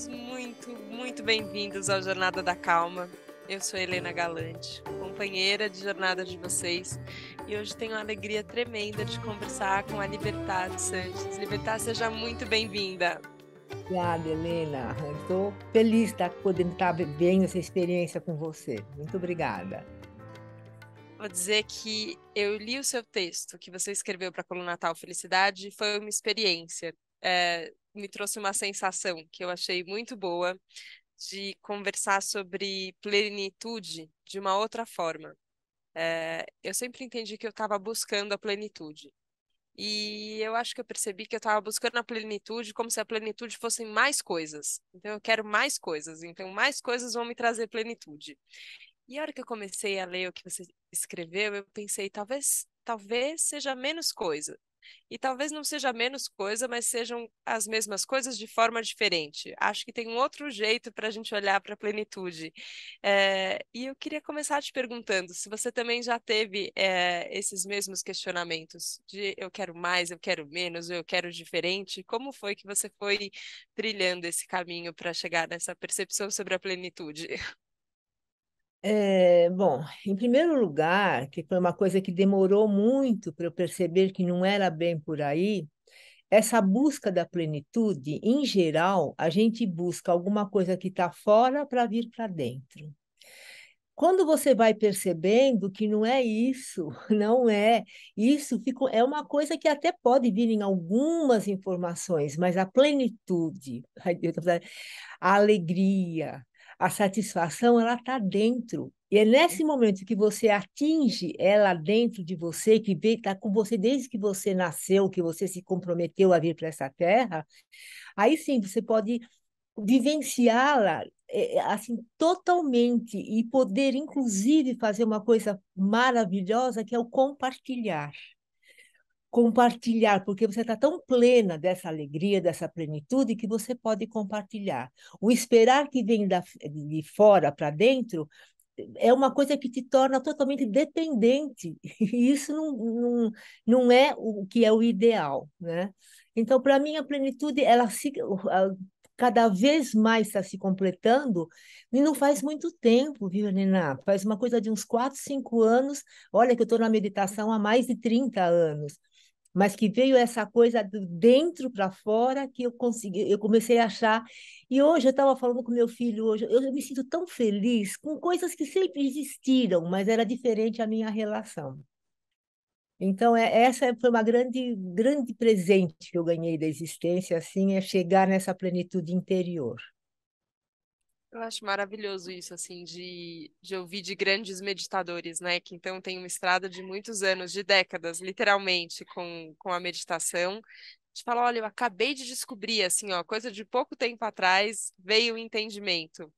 todos muito bem-vindos ao Jornada da Calma. Eu sou Helena Galante, companheira de jornada de vocês, e hoje tenho a alegria tremenda de conversar com a Libertad Sanches. Libertad, seja muito bem-vinda. Obrigada, Helena. Estou feliz de estar podendo estar vivendo essa experiência com você. Muito obrigada. Vou dizer que eu li o seu texto que você escreveu para a Coluna Natal Felicidade e foi uma experiência. Me trouxe uma sensação que eu achei muito boa de conversar sobre plenitude de uma outra forma. Eu sempre entendi que eu estava buscando a plenitude. E eu acho que eu percebi que eu estava buscando a plenitude como se a plenitude fossem mais coisas. Então, eu quero mais coisas. Então, mais coisas vão me trazer plenitude. E a hora que eu comecei a ler o que você escreveu, eu pensei, talvez seja menos coisa. E talvez não seja menos coisa, mas sejam as mesmas coisas de forma diferente. Acho que tem um outro jeito para a gente olhar para a plenitude. E eu queria começar te perguntando se você também já teve esses mesmos questionamentos de eu quero mais, eu quero menos, eu quero diferente. Como foi que você foi trilhando esse caminho para chegar nessa percepção sobre a plenitude? Bom, em primeiro lugar, que foi uma coisa que demorou muito para eu perceber que não era bem por aí, essa busca da plenitude, em geral, a gente busca alguma coisa que está fora para vir para dentro. Quando você vai percebendo que não é isso, não é, é uma coisa que até pode vir em algumas informações, mas a plenitude, a alegria, a satisfação, ela está dentro. E é nesse momento que você atinge ela dentro de você, que está com você desde que você nasceu, que você se comprometeu a vir para essa terra, aí sim você pode vivenciá-la assim totalmente e poder inclusive fazer uma coisa maravilhosa que é o compartilhar. Compartilhar, porque você está tão plena dessa alegria, dessa plenitude, que você pode compartilhar. O esperar que vem de fora para dentro é uma coisa que te torna totalmente dependente. E isso não é o que é o ideal, né? Então, para mim, a plenitude, cada vez mais está se completando, e não faz muito tempo, viu, Nina? Faz uma coisa de uns 4, 5 anos. Olha que eu estou na meditação há mais de 30 anos, mas que veio essa coisa do dentro para fora que eu comecei a achar. E hoje eu estava falando com meu filho hoje, eu me sinto tão feliz com coisas que sempre existiram, mas era diferente a minha relação. Então, essa foi uma grande presente que eu ganhei da existência, assim, é chegar nessa plenitude interior. Eu acho maravilhoso isso, assim, de ouvir de grandes meditadores, né? Que então tem uma estrada de muitos anos, de décadas, literalmente, com a meditação. De falar, olha, eu acabei de descobrir, assim, ó, coisa de pouco tempo atrás veio o entendimento.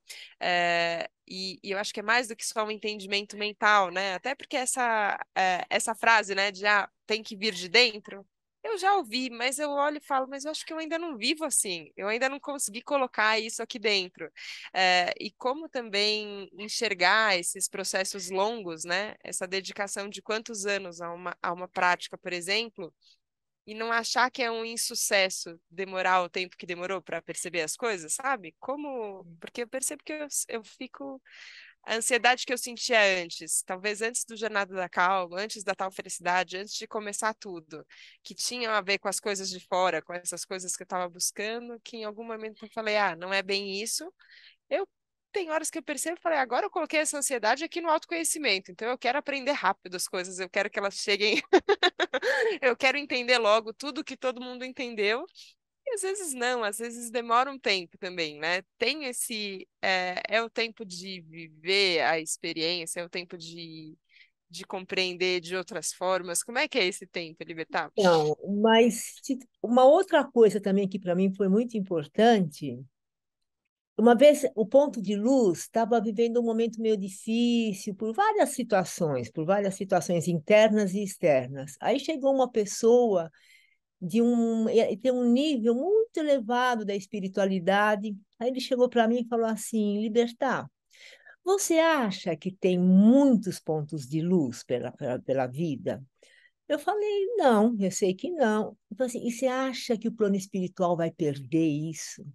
E eu acho que é mais do que só um entendimento mental, né? Até porque essa frase, né, de tem que vir de dentro. Eu já ouvi, mas eu olho e falo, mas eu acho que eu ainda não vivo assim, eu ainda não consegui colocar isso aqui dentro. E como também enxergar esses processos longos, né? Essa dedicação de quantos anos a uma prática, por exemplo, e não achar que é um insucesso demorar o tempo que demorou para perceber as coisas, sabe? Como. Porque eu percebo que eu fico. A ansiedade que eu sentia antes, talvez antes do Jornada da Calma, antes da tal felicidade, antes de começar tudo, que tinham a ver com as coisas de fora, com essas coisas que eu estava buscando, que em algum momento eu falei, não é bem isso. Eu tem horas que eu percebo e falei, agora eu coloquei essa ansiedade aqui no autoconhecimento, então eu quero aprender rápido as coisas, eu quero que elas cheguem, eu quero entender logo tudo que todo mundo entendeu. E às vezes não, às vezes demora um tempo também, né? Tem é o tempo de viver a experiência, é o tempo de compreender de outras formas. Como é que é esse tempo, Libertar? Então, mas uma outra coisa também que para mim foi muito importante. Uma vez o ponto de luz estava vivendo um momento meio difícil por várias situações internas e externas. Aí chegou uma pessoa tem um nível muito elevado da espiritualidade. Aí ele chegou para mim e falou assim: Libertar, você acha que tem muitos pontos de luz pela vida? Eu falei: não, eu sei que não. Ele falou assim: e você acha que o plano espiritual vai perder isso?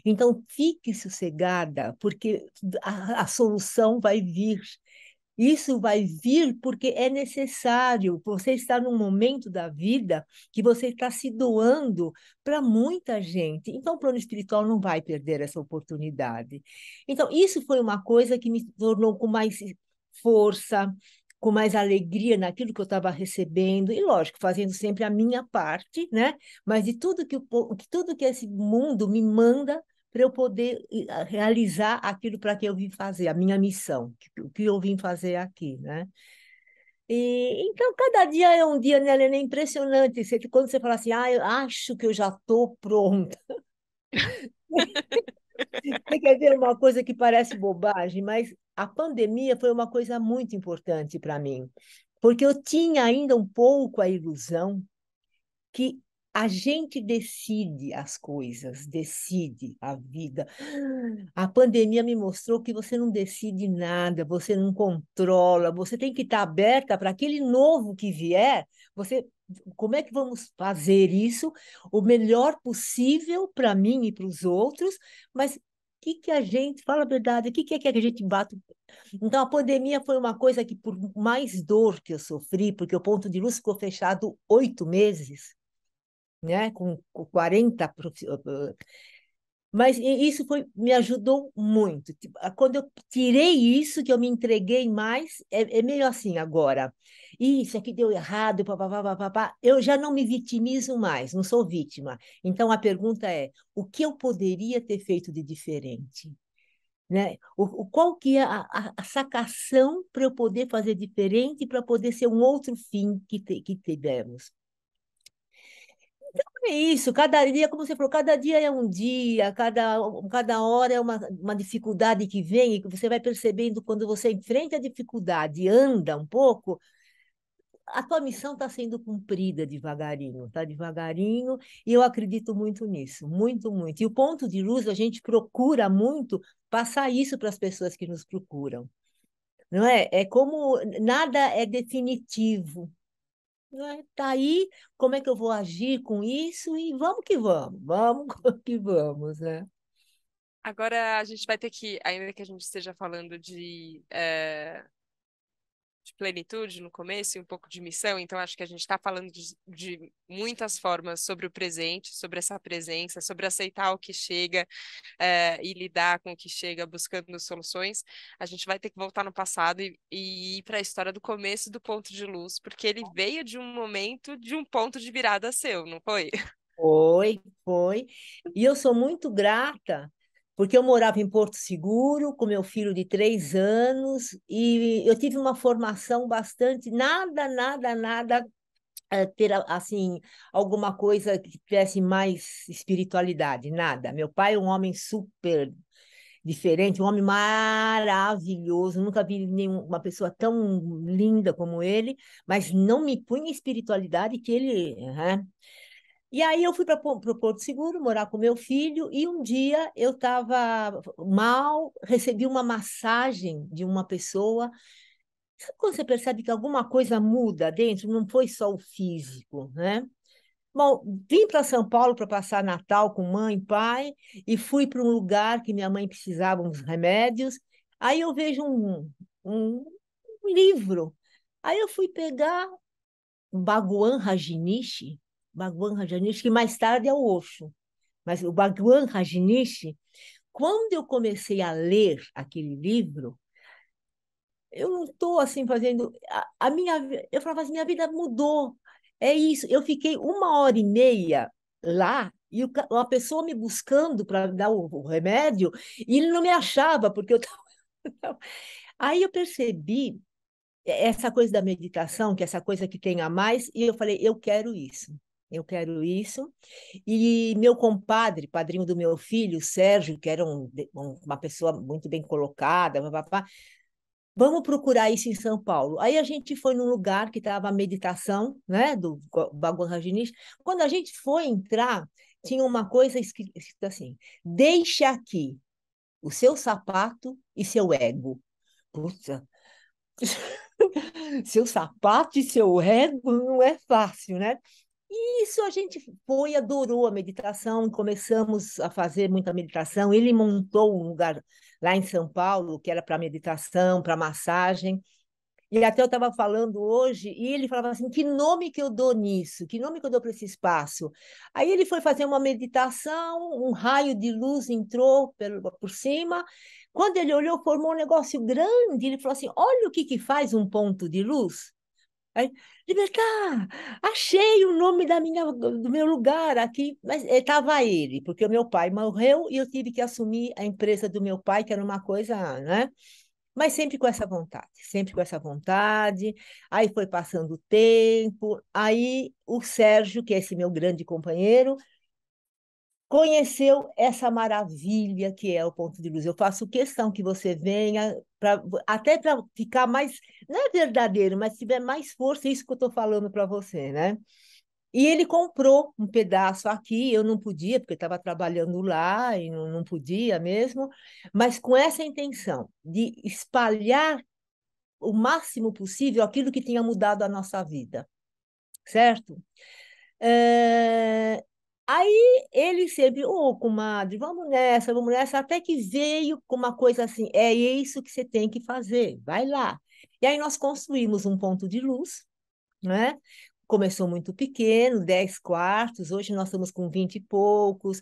Então, fique sossegada, porque a solução vai vir. Isso vai vir porque é necessário. Você está num momento da vida que você está se doando para muita gente. Então, o plano espiritual não vai perder essa oportunidade. Então, isso foi uma coisa que me tornou com mais força, com mais alegria naquilo que eu estava recebendo, e lógico, fazendo sempre a minha parte, né? Mas de tudo que esse mundo me manda para eu poder realizar aquilo para que eu vim fazer, a minha missão, o que eu vim fazer aqui, né? Então, cada dia é um dia, né, Helena? É impressionante. Quando você fala assim, eu acho que eu já estou pronta. Você quer ver uma coisa que parece bobagem, mas a pandemia foi uma coisa muito importante para mim, porque eu tinha ainda um pouco a ilusão que a gente decide as coisas, decide a vida. A pandemia me mostrou que você não decide nada, você não controla, você tem que estar aberta para aquele novo que vier. Você, como é que vamos fazer isso o melhor possível para mim e para os outros? Mas o que que a gente, fala a verdade, o que é que a gente bate? Então, a pandemia foi uma coisa que, por mais dor que eu sofri, porque o ponto de luz ficou fechado 8 meses, né, com 40 mas isso me ajudou muito. Tipo, quando eu tirei isso, que eu me entreguei mais, é meio assim agora. Isso aqui deu errado, papapá, papapá. Eu já não me vitimizo mais, não sou vítima. Então a pergunta é: o que eu poderia ter feito de diferente? Né? Qual que é a sacação para eu poder fazer diferente, para poder ser um outro fim que tivemos? É isso, cada dia, como você falou, cada dia é um dia, cada hora é uma dificuldade que vem, e que você vai percebendo quando você enfrenta a dificuldade e anda um pouco, a tua missão está sendo cumprida devagarinho, tá devagarinho, e eu acredito muito nisso, muito, muito. E o ponto de luz, a gente procura muito passar isso para as pessoas que nos procuram, não é? É como nada é definitivo, né? Tá aí, como é que eu vou agir com isso? E vamos que vamos, né? Agora a gente vai ter que, ainda que a gente esteja falando de plenitude no começo e um pouco de missão, então acho que a gente está falando de muitas formas sobre o presente, sobre essa presença, sobre aceitar o que chega, e lidar com o que chega, buscando soluções. A gente vai ter que voltar no passado e ir para a história do começo do ponto de luz, porque ele veio de um momento, de um ponto de virada seu, não foi? Foi, foi. E eu sou muito grata, porque eu morava em Porto Seguro com meu filho de 3 anos, e eu tive uma formação bastante, nada, ter assim alguma coisa que tivesse mais espiritualidade, nada. Meu pai é um homem super diferente, um homem maravilhoso. Nunca vi nenhuma pessoa tão linda como ele, mas não me punha em espiritualidade que ele. Aham. E aí eu fui para o Porto Seguro morar com meu filho, e um dia eu estava mal, recebi uma massagem de uma pessoa. Sabe quando você percebe que alguma coisa muda dentro? Não foi só o físico, né? Bom, vim para São Paulo para passar Natal com mãe e pai, e fui para um lugar que minha mãe precisava uns remédios. Aí eu vejo um livro. Aí eu fui pegar Bhagwan Rajneesh, Bhagwan Rajneesh, que mais tarde é o Osho. Mas o Bhagwan Rajneesh, quando eu comecei a ler aquele livro, eu não estou assim fazendo. Eu falava assim, minha vida mudou. É isso. Eu fiquei 1 hora e meia lá, e uma pessoa me buscando para dar o remédio, e ele não me achava, porque eu estava. Aí eu percebi essa coisa da meditação, que é essa coisa que tem a mais, e eu falei, eu quero isso. Eu quero isso. E meu compadre, padrinho do meu filho, Sérgio, que era uma pessoa muito bem colocada, papapá, vamos procurar isso em São Paulo. Aí a gente foi num lugar que estava a meditação, né, do Bhagwan Rajneesh. Quando a gente foi entrar, tinha uma coisa escrita assim: deixe aqui o seu sapato e seu ego. Puta, seu sapato e seu ego não é fácil, né? Isso a gente foi, adorou a meditação, começamos a fazer muita meditação. Ele montou um lugar lá em São Paulo que era para meditação, para massagem. E até eu estava falando hoje, e ele falava assim: que nome que eu dou nisso? Que nome que eu dou para esse espaço? Aí ele foi fazer uma meditação, um raio de luz entrou por cima. Quando ele olhou, formou um negócio grande. Ele falou assim: olha o que que faz um ponto de luz. Aí, Libertar, achei o nome do meu lugar aqui, mas estava ele, porque o meu pai morreu e eu tive que assumir a empresa do meu pai, que era uma coisa, né? Mas sempre com essa vontade, sempre com essa vontade. Aí foi passando o tempo, aí o Sérgio, que é esse meu grande companheiro, conheceu essa maravilha que é o ponto de luz. Eu faço questão que você venha, até para ficar mais, não é verdadeiro, mas tiver mais força, é isso que eu estou falando para você, né? E ele comprou um pedaço aqui, eu não podia, porque estava trabalhando lá e não podia mesmo, mas com essa intenção de espalhar o máximo possível aquilo que tinha mudado a nossa vida, certo? É, Aí ele sempre, ô, comadre, vamos nessa, até que veio com uma coisa assim, é isso que você tem que fazer, vai lá. E aí nós construímos um ponto de luz, né? Começou muito pequeno, 10 quartos, hoje nós estamos com 20 e poucos.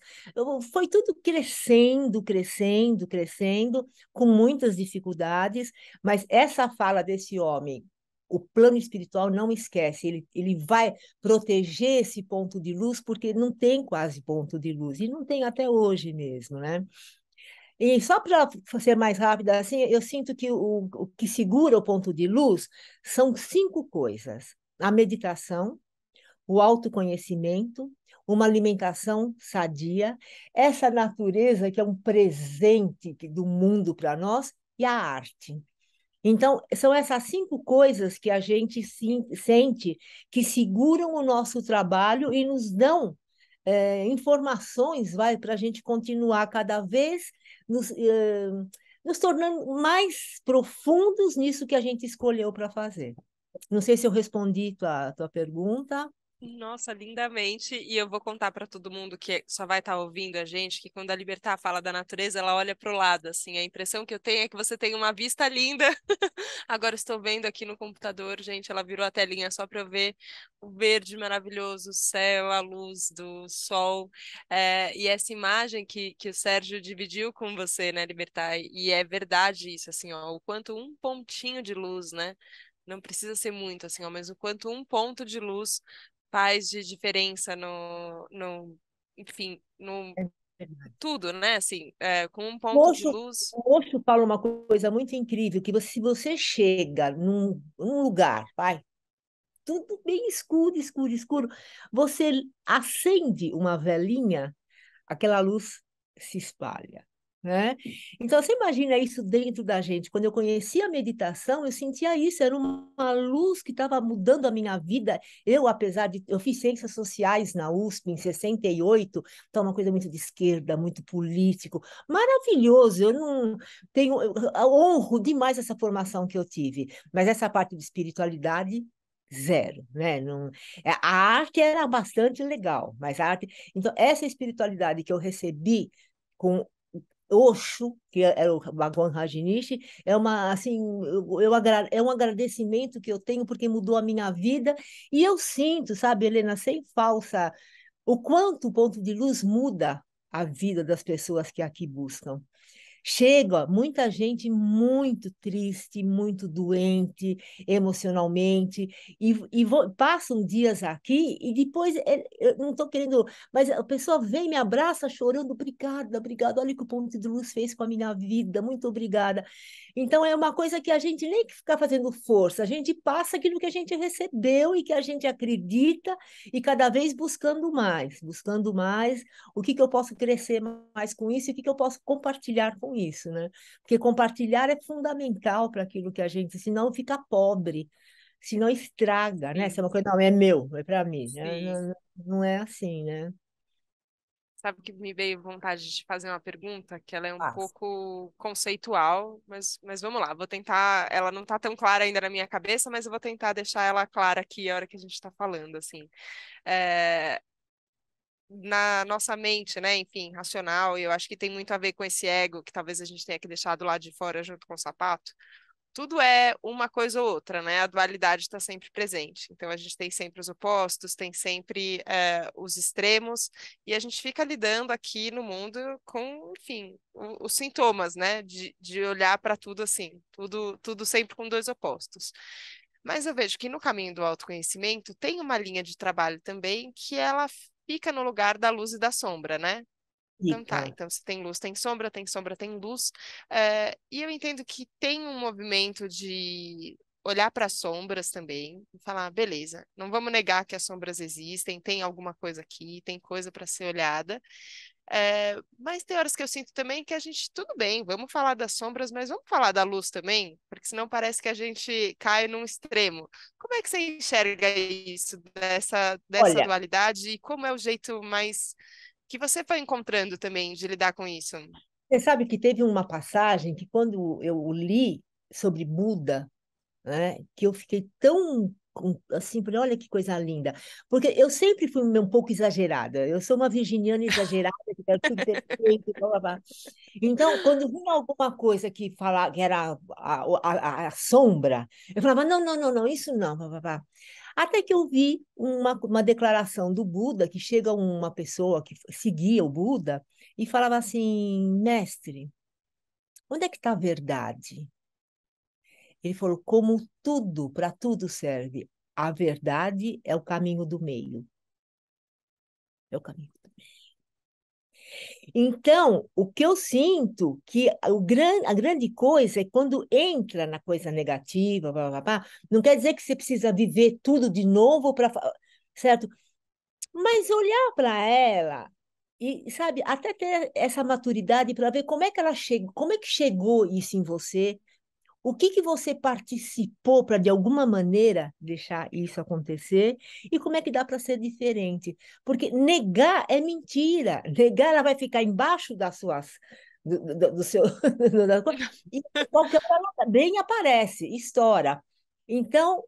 Foi tudo crescendo, crescendo, crescendo, com muitas dificuldades, mas essa fala desse homem, o plano espiritual não esquece, ele vai proteger esse ponto de luz, porque não tem quase ponto de luz, e não tem até hoje mesmo, né? E só para ser mais rápida, assim, eu sinto que o que segura o ponto de luz são cinco coisas: a meditação, o autoconhecimento, uma alimentação sadia, essa natureza que é um presente do mundo para nós, e a arte. Então, são essas cinco coisas que a gente sente que seguram o nosso trabalho e nos dão informações, vai, para a gente continuar cada vez nos tornando mais profundos nisso que a gente escolheu para fazer. Não sei se eu respondi tua pergunta. Nossa, lindamente. E eu vou contar para todo mundo que só vai estar ouvindo a gente que quando a Libertar fala da natureza, ela olha para o lado, assim. A impressão que eu tenho é que você tem uma vista linda. Agora estou vendo aqui no computador, gente, ela virou a telinha só para eu ver o verde maravilhoso, o céu, a luz do sol. E essa imagem que o Sérgio dividiu com você, né, Libertar? E é verdade isso, assim, ó, o quanto um pontinho de luz, né? Não precisa ser muito, assim, ó, mas o quanto um ponto de luz faz de diferença enfim, no É verdade. tudo, né? Assim, com um O ponto de Osho, luz. o Osho fala uma coisa muito incrível, que se você chega num lugar, vai, tudo bem escuro, escuro, escuro, você acende uma velinha, aquela luz se espalha, né? Então, você imagina isso dentro da gente. Quando eu conheci a meditação, eu sentia isso, era uma luz que estava mudando a minha vida. Eu, apesar de... Eu fiz ciências sociais na USP em 68, então uma coisa muito de esquerda, muito político. Maravilhoso, eu não tenho... Eu honro demais essa formação que eu tive, mas essa parte de espiritualidade... Zero, né? Não, a arte era bastante legal, mas a arte então, essa espiritualidade que eu recebi com Osho, que era o Bhagwan Rajneesh, é uma assim, é um agradecimento que eu tenho porque mudou a minha vida e eu sinto, sabe, Helena, sem falsa, o quanto o ponto de luz muda a vida das pessoas que aqui buscam. Chega muita gente muito triste, muito doente emocionalmente, passam dias aqui e depois, eu não estou querendo, mas a pessoa vem, me abraça chorando, obrigada, obrigada, olha o que o ponto de luz fez com a minha vida, muito obrigada. Então, é uma coisa que a gente nem que ficar fazendo força, a gente passa aquilo que a gente recebeu e que a gente acredita e cada vez buscando mais o que que eu posso crescer mais com isso e o que que eu posso compartilhar com isso, né? Porque compartilhar é fundamental para aquilo que a gente, senão fica pobre, senão estraga, né? Se é Sim, uma coisa, não, é meu, é para mim, né? sim. Não é assim, né? Sabe que me veio vontade de fazer uma pergunta que ela é um Paz. pouco conceitual, mas vamos lá, vou tentar. Ela não está tão clara ainda na minha cabeça, mas eu vou tentar deixar ela clara aqui a hora que a gente está falando, assim. É, na nossa mente, né, enfim, racional, e eu acho que tem muito a ver com esse ego que talvez a gente tenha que deixar do lado de fora junto com o sapato. Tudo é uma coisa ou outra, né? A dualidade está sempre presente. Então, a gente tem sempre os opostos, tem sempre os extremos, e a gente fica lidando aqui no mundo com, enfim, os sintomas, né? De olhar para tudo assim, tudo sempre com dois opostos. Mas eu vejo que no caminho do autoconhecimento tem uma linha de trabalho também que ela fica no lugar da luz e da sombra, né? Então tá, Fica. então se tem luz, tem sombra, tem sombra, tem luz. E eu entendo que tem um movimento de olhar para as sombras também e falar, beleza, não vamos negar que as sombras existem, tem alguma coisa aqui, tem coisa para ser olhada. Mas tem horas que eu sinto também que a gente, tudo bem, vamos falar das sombras, mas vamos falar da luz também, porque senão parece que a gente cai num extremo. Como é que você enxerga isso, dessa Olha, dualidade, e como é o jeito mais que você foi encontrando também de lidar com isso? você sabe que teve uma passagem que quando eu li sobre Buda, né, que eu fiquei tão assim, falei, olha que coisa linda, porque eu sempre fui um pouco exagerada, eu sou uma virginiana exagerada, que quero tudo perfeito, blá, blá, blá. Então, quando vinha alguma coisa que falava que era a sombra, eu falava, não, não, não, não, isso não, blá, blá, blá. Até que eu vi uma declaração do Buda, que chega uma pessoa que seguia o Buda e falava assim, mestre, onde é que está a verdade? Ele falou: como tudo, para tudo serve. A verdade é o caminho do meio. É o caminho. Então, o que eu sinto que a grande coisa é quando entra na coisa negativa, blá, blá, blá, não quer dizer que você precisa viver tudo de novo para, certo? Mas olhar para ela e, sabe, até ter essa maturidade para ver como é que ela chegou, como é que chegou isso em você. O que que você participou para, de alguma maneira, deixar isso acontecer? E como é que dá para ser diferente? Porque negar é mentira. Negar, ela vai ficar embaixo das suas, do seu, e qualquer hora ela bem aparece, estoura. Então,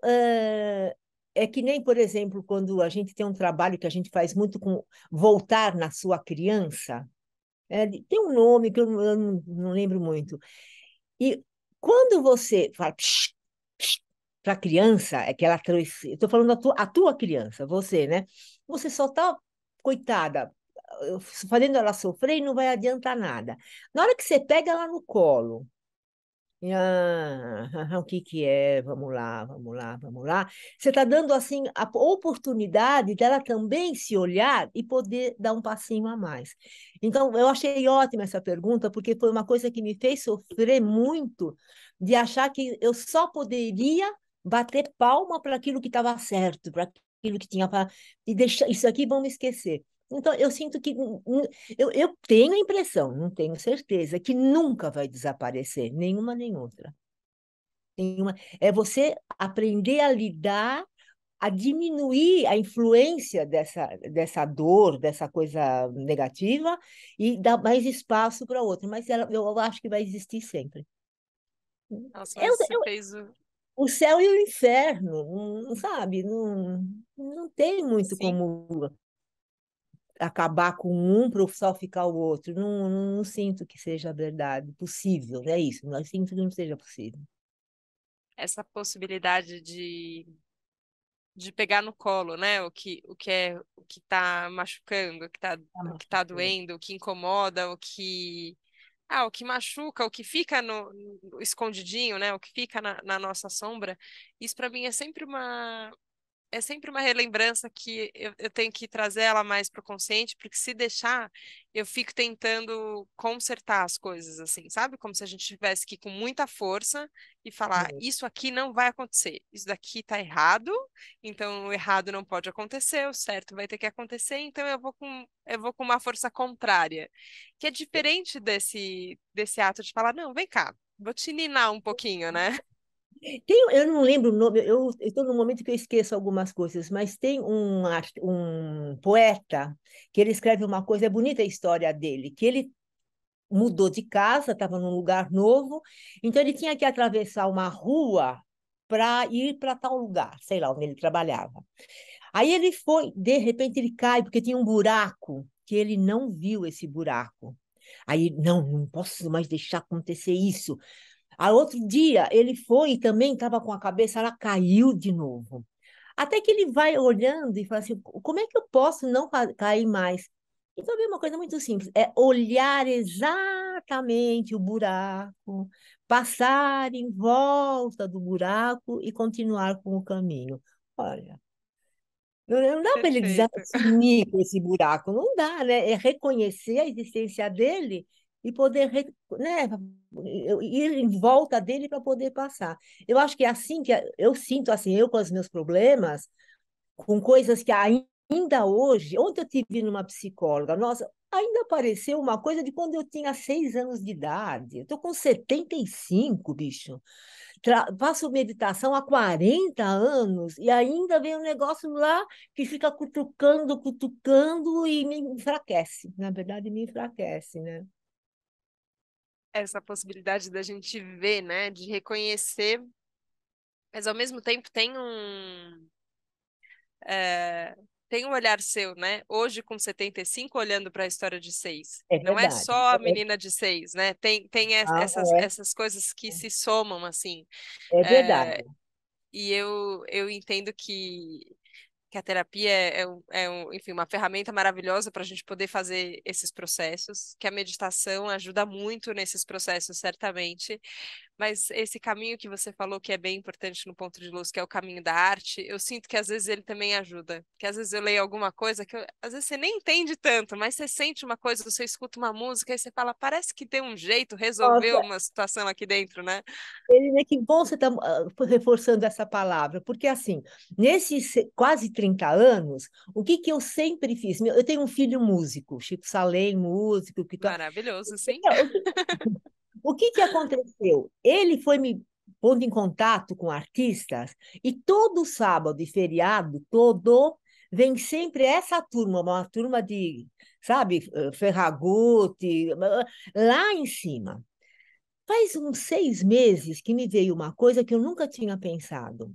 é que nem, por exemplo, quando a gente tem um trabalho que a gente faz muito com voltar na sua criança, tem um nome que eu não lembro muito. E quando você fala para a criança, é que ela trouxe. Eu estou falando a tua criança, você, né? Você só está, coitada, fazendo ela sofrer e não vai adiantar nada. Na hora que você pega ela no colo, o que que é? Vamos lá, vamos lá, vamos lá. Você está dando assim a oportunidade dela também se olhar e poder dar um passinho a mais. Então, eu achei ótima essa pergunta, porque foi uma coisa que me fez sofrer muito de achar que eu só poderia bater palma para aquilo que estava certo, para aquilo que tinha para e deixar isso aqui vamos esquecer. Então, eu sinto que eu tenho a impressão, não tenho certeza, que nunca vai desaparecer, nenhuma nem outra. Nenhuma. É você aprender a lidar, a diminuir a influência dessa dor, dessa coisa negativa, e dar mais espaço para outra. Mas eu acho que vai existir sempre. Nossa, É, mas você fez o. o céu e o inferno, sabe? Não tem muito Sim, como acabar com um para só ficar o outro. Não sinto que seja verdade, possível, é isso. Não sinto que não seja possível. essa possibilidade de pegar no colo, né? O que tá machucando, Tá o que tá machucando. doendo, o que incomoda, o que machuca, o que fica no escondidinho, né? O que fica na nossa sombra. Isso para mim é sempre uma relembrança que eu tenho que trazer ela mais para o consciente, porque se deixar, eu fico tentando consertar as coisas, assim, sabe? Como se a gente tivesse que ir com muita força e falar: É. isso aqui não vai acontecer, isso daqui tá errado, então o errado não pode acontecer, o certo vai ter que acontecer, então eu vou com uma força contrária, que é diferente desse ato de falar: não, vem cá, vou te ninar um pouquinho, né? Eu não lembro o nome, eu estou no momento que eu esqueço algumas coisas, mas tem um poeta que ele escreve uma coisa, é bonita a história dele, que ele mudou de casa, estava num lugar novo, então ele tinha que atravessar uma rua para ir para tal lugar, sei lá, onde ele trabalhava. Aí ele foi, de repente ele cai, porque tinha um buraco, que ele não viu esse buraco. Aí, não, não posso mais deixar acontecer isso. Aí, outro dia, ele foi e também estava com a cabeça, ela caiu de novo. Até que ele vai olhando e fala assim: como é que eu posso não cair mais? Então, é uma coisa muito simples: é olhar exatamente o buraco, passar em volta do buraco e continuar com o caminho. Olha. Não dá para ele Perfeito. sumir com esse buraco, não dá, né? É reconhecer a existência dele e poder, né, ir em volta dele para poder passar. Eu acho que é assim que eu sinto, assim, eu com os meus problemas, com coisas que ainda hoje, ontem eu tive numa psicóloga, nossa, ainda apareceu uma coisa de quando eu tinha 6 anos de idade. Eu estou com 75, bicho. Faço meditação há 40 anos e ainda vem um negócio lá que fica cutucando, cutucando e me enfraquece. Na verdade, me enfraquece, né? Essa possibilidade da gente ver, né, de reconhecer, mas ao mesmo tempo é, tem um olhar seu, né? Hoje com 75 olhando para a história de 6. É Não é verdade. só a menina de 6, né? Tem Ah, essas coisas que se somam, assim. é É, verdade. e eu entendo que a terapia enfim, uma ferramenta maravilhosa para a gente poder fazer esses processos, que a meditação ajuda muito nesses processos, certamente. Mas esse caminho que você falou que é bem importante no ponto de luz, que é o caminho da arte, eu sinto que às vezes ele também ajuda. Que às vezes eu leio alguma coisa que às vezes você nem entende tanto, mas você sente uma coisa, você escuta uma música e você fala, parece que tem um jeito, resolveu Nossa, uma situação aqui dentro, né? ele, que bom você estar reforçando essa palavra, porque assim, nesses quase 30 anos, o que que eu sempre fiz? Eu tenho um filho músico, Chico Salem, músico, que toca. Maravilhoso, sim. O que que aconteceu? Ele foi me pondo em contato com artistas e todo sábado e feriado, todo, vem sempre essa turma, uma turma de, sabe, Ferragutti, lá em cima. Faz uns 6 meses que me veio uma coisa que eu nunca tinha pensado.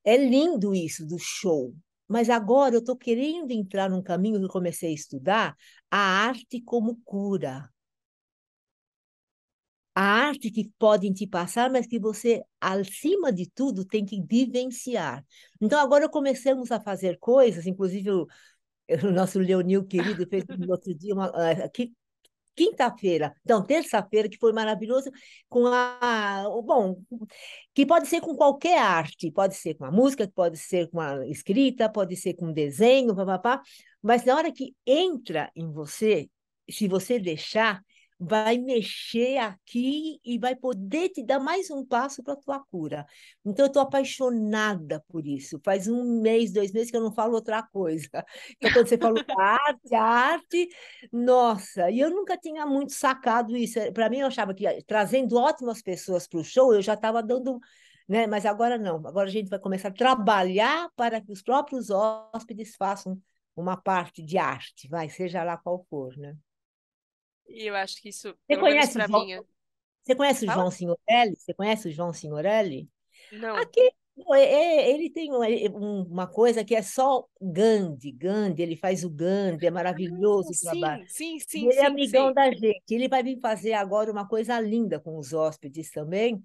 É lindo isso do show, mas agora eu estou querendo entrar num caminho que eu comecei a estudar, a arte como cura. A arte que podem te passar, mas que você, acima de tudo, tem que vivenciar. Então, agora começamos a fazer coisas, inclusive o nosso Leonil querido fez no outro dia, quinta-feira, então, terça-feira, que foi maravilhoso, com bom, que pode ser com qualquer arte, pode ser com a música, pode ser com a escrita, pode ser com desenho, papapá, mas na hora que entra em você, se você deixar, vai mexer aqui e vai poder te dar mais um passo para a tua cura. Então, eu estou apaixonada por isso. Faz 1 mês, 2 meses que eu não falo outra coisa. Então, quando você falou da arte, a arte, nossa, e eu nunca tinha muito sacado isso. Para mim, eu achava que trazendo ótimas pessoas para o show, eu já estava dando, né? Mas agora não. Agora a gente vai começar a trabalhar para que os próprios hóspedes façam uma parte de arte, vai, seja lá qual for, né? E eu acho que isso, Você pelo menos conhece o para João, mim, você conhece o fala? João Signorelli? Você conhece o João Signorelli? Não. Aqui, ele tem uma coisa que é só Gandhi, Gandhi, ele faz o Gandhi, é Ah, maravilhoso o trabalho. sim, sim, E sim, ele é sim, amigão sim. da gente. Ele vai vir fazer agora uma coisa linda com os hóspedes também,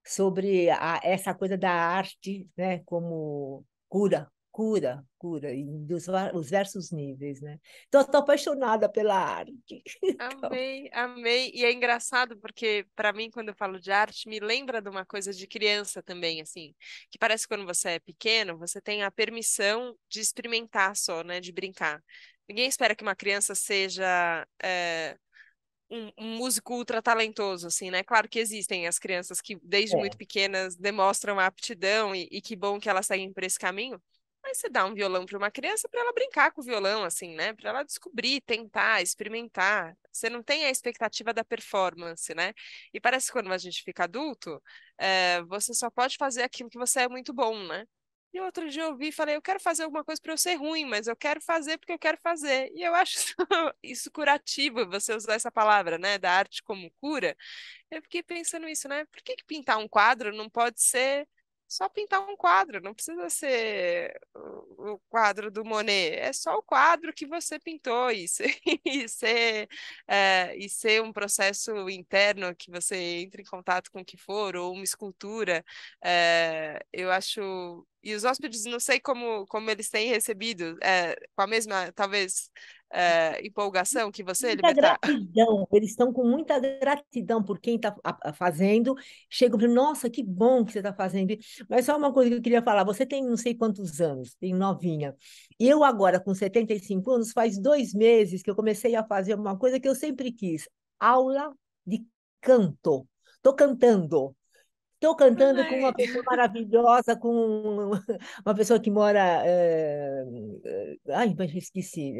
sobre essa coisa da arte, né, como cura, cura, cura, e os diversos níveis, né? Então, eu estou apaixonada pela arte. Então, Amei, amei. E é engraçado porque, para mim, quando eu falo de arte, me lembra de uma coisa de criança também, assim, que parece que quando você é pequeno, você tem a permissão de experimentar só, né, de brincar. Ninguém espera que uma criança seja um músico ultra talentoso, assim, né? Claro que existem as crianças que, desde muito é, pequenas, demonstram a aptidão e que bom que elas seguem por esse caminho. Mas você dá um violão para uma criança para ela brincar com o violão, assim, né? Para ela descobrir, tentar, experimentar. Você não tem a expectativa da performance, né? E parece que quando a gente fica adulto, você só pode fazer aquilo que você é muito bom, né? E outro dia eu vi e falei, eu quero fazer alguma coisa para eu ser ruim, mas eu quero fazer porque eu quero fazer. E eu acho isso curativo, você usar essa palavra, né, da arte como cura. Eu fiquei pensando isso, né? Por que que pintar um quadro não pode ser só pintar um quadro? Não precisa ser o quadro do Monet. É só o quadro que você pintou e e ser um processo interno que você entre em contato com o que for, ou uma escultura. Eu acho. E os hóspedes, não sei como eles têm recebido, com a mesma, talvez, empolgação que você, Muita Libertar. gratidão, eles estão com muita gratidão por quem está fazendo. Chegam para nossa, que bom que você está fazendo. Mas só uma coisa que eu queria falar: você tem não sei quantos anos, tem novinha. Eu, agora, com 75 anos, faz 2 meses que eu comecei a fazer uma coisa que eu sempre quis: aula de canto. Estou cantando. Estou cantando com uma Ai. pessoa maravilhosa, com uma pessoa que mora. Ai, mas eu esqueci.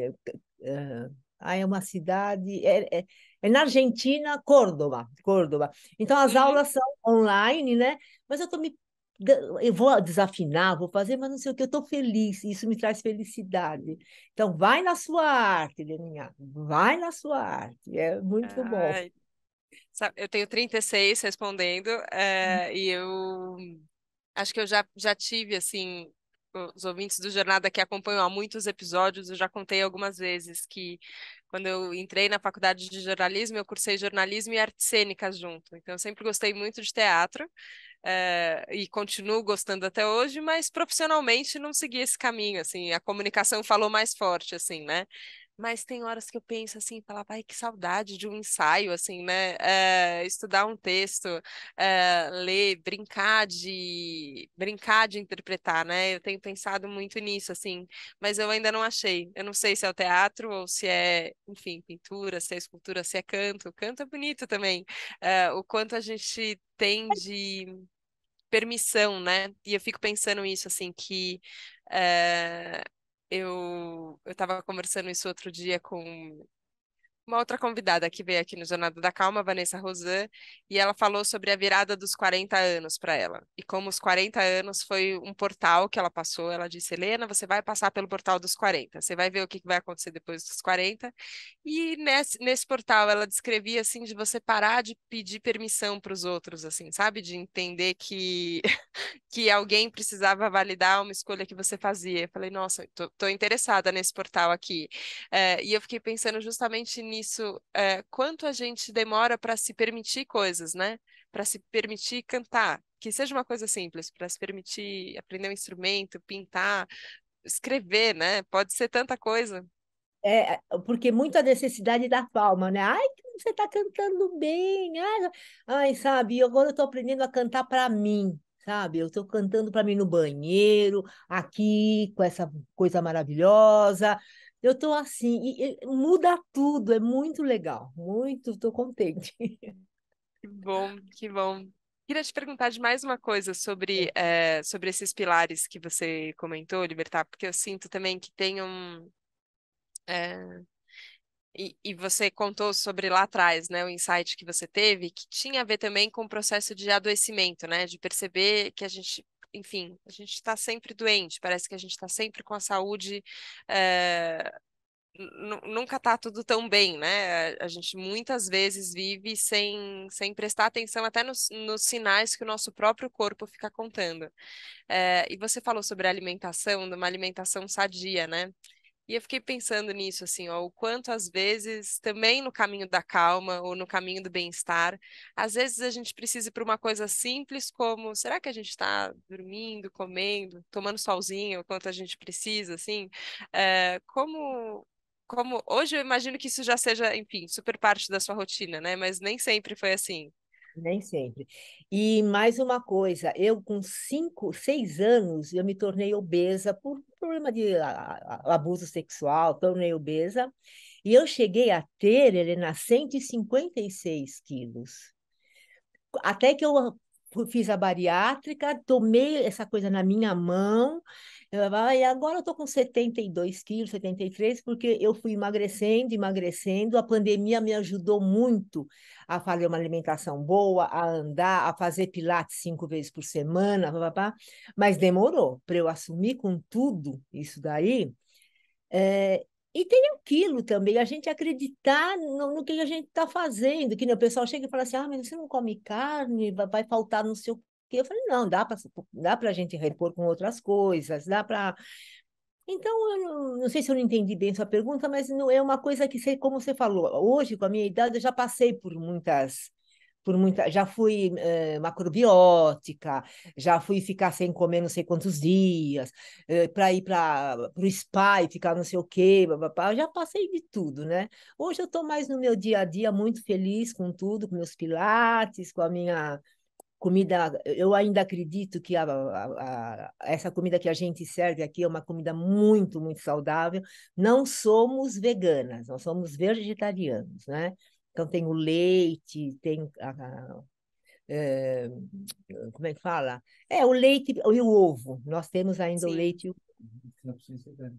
É uma cidade. É na Argentina, Córdoba. Córdoba. Então, as Uhum. aulas são online, né? Mas eu vou desafinar, vou fazer, mas não sei o que, eu estou feliz, isso me traz felicidade. Então, vai na sua arte, Leninha, vai na sua arte, é muito bom. Ai, eu tenho 36 respondendo, e eu acho que eu já tive, assim, os ouvintes do Jornada que acompanham há muitos episódios, eu já contei algumas vezes que quando eu entrei na faculdade de jornalismo, eu cursei jornalismo e artes cênicas junto. Então, eu sempre gostei muito de teatro, e continuo gostando até hoje, mas profissionalmente não segui esse caminho, assim, a comunicação falou mais forte, assim, né? Mas tem horas que eu penso assim, falar, ai, que saudade de um ensaio, assim, né? Estudar um texto, ler, brincar de interpretar, né? Eu tenho pensado muito nisso, assim, mas eu ainda não achei. Eu não sei se é o teatro ou se é, enfim, pintura, se é escultura, se é canto. Canto é bonito também. O quanto a gente tem de permissão, né? E eu fico pensando isso, assim, que eh, eu estava conversando isso outro dia com uma outra convidada que veio aqui no Jornada da Calma, Vanessa Rosan, e ela falou sobre a virada dos 40 anos para ela. E como os 40 anos foi um portal que ela passou, ela disse: Helena, você vai passar pelo portal dos 40. Você vai ver o que vai acontecer depois dos 40. E nesse portal ela descrevia assim de você parar de pedir permissão para os outros, assim, sabe? De entender que que alguém precisava validar uma escolha que você fazia. Eu falei, nossa, tô interessada nesse portal aqui. E eu fiquei pensando justamente nisso, quanto a gente demora para se permitir coisas, né? Para se permitir cantar, que seja uma coisa simples, para se permitir aprender um instrumento, pintar, escrever, né? Pode ser tanta coisa. Porque muita necessidade da palma, né? Ai, você está cantando bem. Ai, sabe, agora eu estou aprendendo a cantar para mim, sabe? Eu estou cantando para mim no banheiro, aqui, com essa coisa maravilhosa. Eu estou assim, e muda tudo, é muito legal, muito, estou contente. Que bom, que bom. Queria te perguntar de mais uma coisa sobre esses pilares que você comentou, Libertar, porque eu sinto também que tem um. é, e você contou sobre lá atrás, né, o insight que você teve, que tinha a ver também com o processo de adoecimento, né, de perceber que a gente, enfim, a gente está sempre doente, parece que a gente está sempre com a saúde, é, nunca está tudo tão bem, né? A gente muitas vezes vive sem prestar atenção até nos sinais que o nosso próprio corpo fica contando. E você falou sobre a alimentação, de uma alimentação sadia, né? E eu fiquei pensando nisso, assim, ó, o quanto às vezes, também no caminho da calma ou no caminho do bem-estar, às vezes a gente precisa ir para uma coisa simples como, será que a gente está dormindo, comendo, tomando solzinho, o quanto a gente precisa, assim? Como hoje eu imagino que isso já seja, enfim, super parte da sua rotina, né? Mas nem sempre foi assim. Nem sempre. E mais uma coisa, eu com 6 anos, eu me tornei obesa por problema de abuso sexual, tornei obesa, e eu cheguei a ter, Helena, 156 quilos. Até que eu fiz a bariátrica, tomei essa coisa na minha mão, e agora eu tô com 72 quilos, 73, porque eu fui emagrecendo, emagrecendo. A pandemia me ajudou muito a fazer uma alimentação boa, a andar, a fazer pilates 5 vezes por semana, papapá. Mas demorou para eu assumir com tudo isso daí. É, e tem aquilo também, a gente acreditar no que a gente está fazendo, que nem o pessoal chega e fala assim, ah, mas você não come carne, vai faltar não sei o quê. Eu falei, não, dá para a gente repor com outras coisas, dá para... Então, eu não sei se eu não entendi bem sua pergunta, mas não é uma coisa que, como você falou, hoje, com a minha idade, eu já passei já fui macrobiótica, já fui ficar sem comer não sei quantos dias, para ir para o spa e ficar não sei o quê, bababá. Eu já passei de tudo, né? Hoje eu estou mais no meu dia a dia, muito feliz com tudo, com meus pilates, com a minha comida. Eu ainda acredito que essa comida que a gente serve aqui é uma comida muito, muito saudável. Não somos veganas, nós somos vegetarianos, né? Então tem o leite, tem é, como é que fala? O leite e o ovo. Nós temos ainda o Sim, leite e o...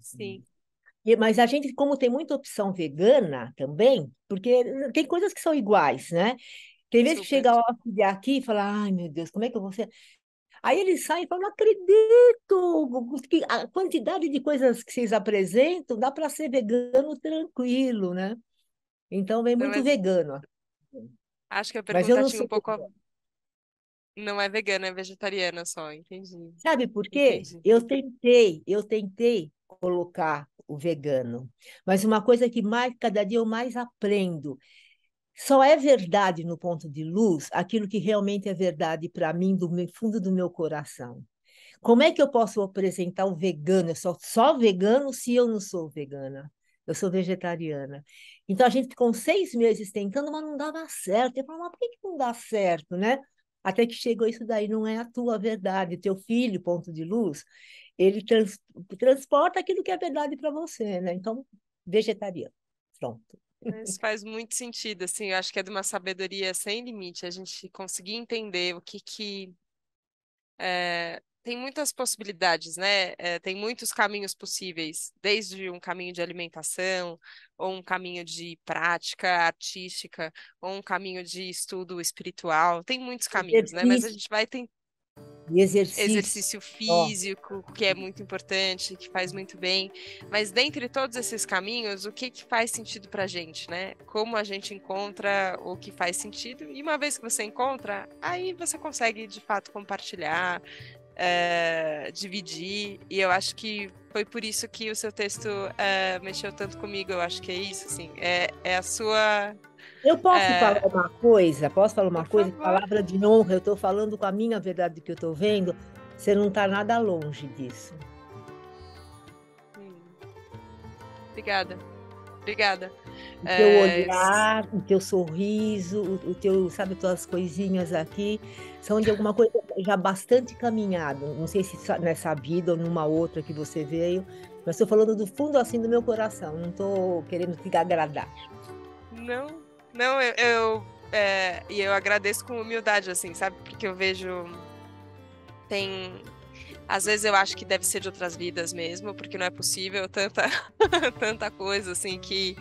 sim, Mas a gente, como tem muita opção vegana também, porque tem coisas que são iguais, né? Tem vezes que super. chega a auxiliar aqui e fala, ai meu Deus, como é que eu vou ser? Aí eles saem e falam, não acredito, a quantidade de coisas que vocês apresentam, dá para ser vegano tranquilo, né? Então vem Não, muito mas vegano. acho que a Mas eu pergunta não tinha um sou pouco. vegana. Não é vegana, é vegetariana só. Entendi. Sabe por quê? Entendi. Eu tentei colocar o vegano, mas uma coisa que mais, cada dia eu mais aprendo, só é verdade no ponto de luz aquilo que realmente é verdade para mim do fundo do meu coração. Como é que eu posso apresentar o vegano? Eu sou só vegano se eu não sou vegana. Eu sou vegetariana. Então a gente ficou 6 meses tentando, mas não dava certo. Eu falava, mas por que que não dá certo, né? Até que chegou isso daí, não é a tua verdade. Teu filho, ponto de luz, ele transporta aquilo que é verdade para você, né? Então, vegetariano. Pronto. Isso faz muito sentido, assim, eu acho que é de uma sabedoria sem limite, a gente conseguir entender o que que tem muitas possibilidades, né? Tem muitos caminhos possíveis, desde um caminho de alimentação, ou um caminho de prática artística, ou um caminho de estudo espiritual. Tem muitos caminhos, né? Mas a Exercício gente vai ter e exercício. exercício Ó, físico, que é muito importante, que faz muito bem. Mas dentre todos esses caminhos, o que que faz sentido pra gente, né? Como a gente encontra o que faz sentido? E uma vez que você encontra, aí você consegue de fato compartilhar, dividir, e eu acho que foi por isso que o seu texto mexeu tanto comigo. Eu acho que é isso, assim, é a sua. eu posso falar é, uma coisa? Posso falar uma por coisa? favor. Palavra de honra, eu estou falando com a minha verdade que eu estou vendo. Você não está nada longe disso. Hum, obrigada, obrigada. O teu É, olhar, o teu sorriso, o teu, sabe, tuas coisinhas aqui, são de alguma coisa já bastante caminhado. Não sei se nessa vida ou numa outra que você veio, mas estou falando do fundo assim do meu coração. Não estou querendo te agradar. não, não, e eu agradeço com humildade, assim, sabe? Porque eu vejo, tem, às vezes eu acho que deve ser de outras vidas mesmo, porque não é possível tanta, tanta coisa, assim, que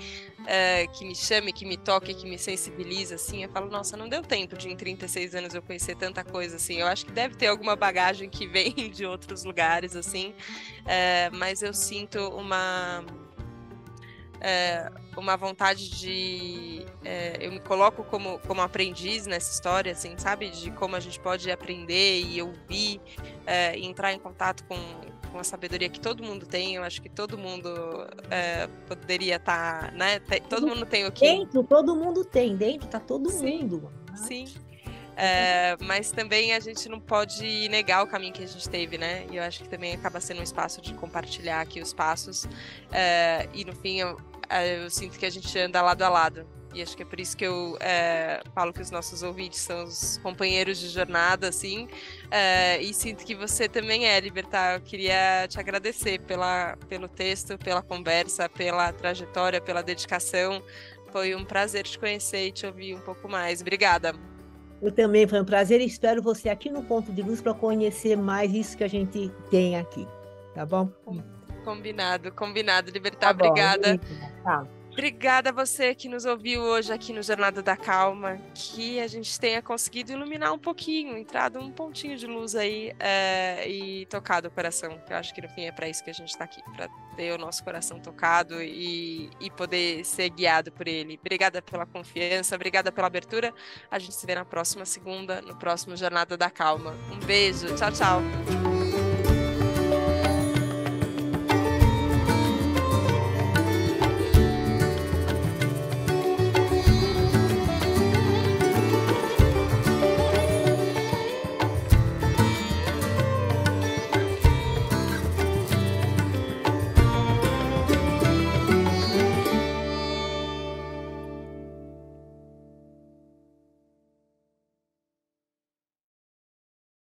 me chame, que me toque, que me sensibiliza, assim. Eu falo, nossa, não deu tempo de em 36 anos eu conhecer tanta coisa, assim. Eu acho que deve ter alguma bagagem que vem de outros lugares, assim, mas eu sinto uma vontade de. Eu me coloco como aprendiz nessa história, assim, sabe? De como a gente pode aprender e ouvir, e entrar em contato com a sabedoria que todo mundo tem. Eu acho que todo mundo poderia estar, né? Todo mundo tem o que. Dentro, todo mundo tem, dentro está todo Sim, mundo. sim. É fantástico. Mas também a gente não pode negar o caminho que a gente teve, né? E eu acho que também acaba sendo um espaço de compartilhar aqui os passos. E no fim, eu sinto que a gente anda lado a lado. E acho que é por isso que eu falo que os nossos ouvintes são os companheiros de jornada, assim. E sinto que você também é, Libertar. Eu queria te agradecer pelo texto, pela conversa, pela trajetória, pela dedicação. Foi um prazer te conhecer e te ouvir um pouco mais. Obrigada. Eu também, foi um prazer e espero você aqui no Ponto de Luz para conhecer mais isso que a gente tem aqui. Tá bom? Combinado, combinado, Libertar. Tá bom, Obrigada. Angélica. Tá. Obrigada a você que nos ouviu hoje aqui no Jornada da Calma, que a gente tenha conseguido iluminar um pouquinho, entrado um pontinho de luz aí e tocado o coração. Eu acho que no fim é para isso que a gente está aqui, para ter o nosso coração tocado e poder ser guiado por ele. Obrigada pela confiança, obrigada pela abertura. A gente se vê na próxima segunda, no próximo Jornada da Calma. Um beijo, tchau, tchau.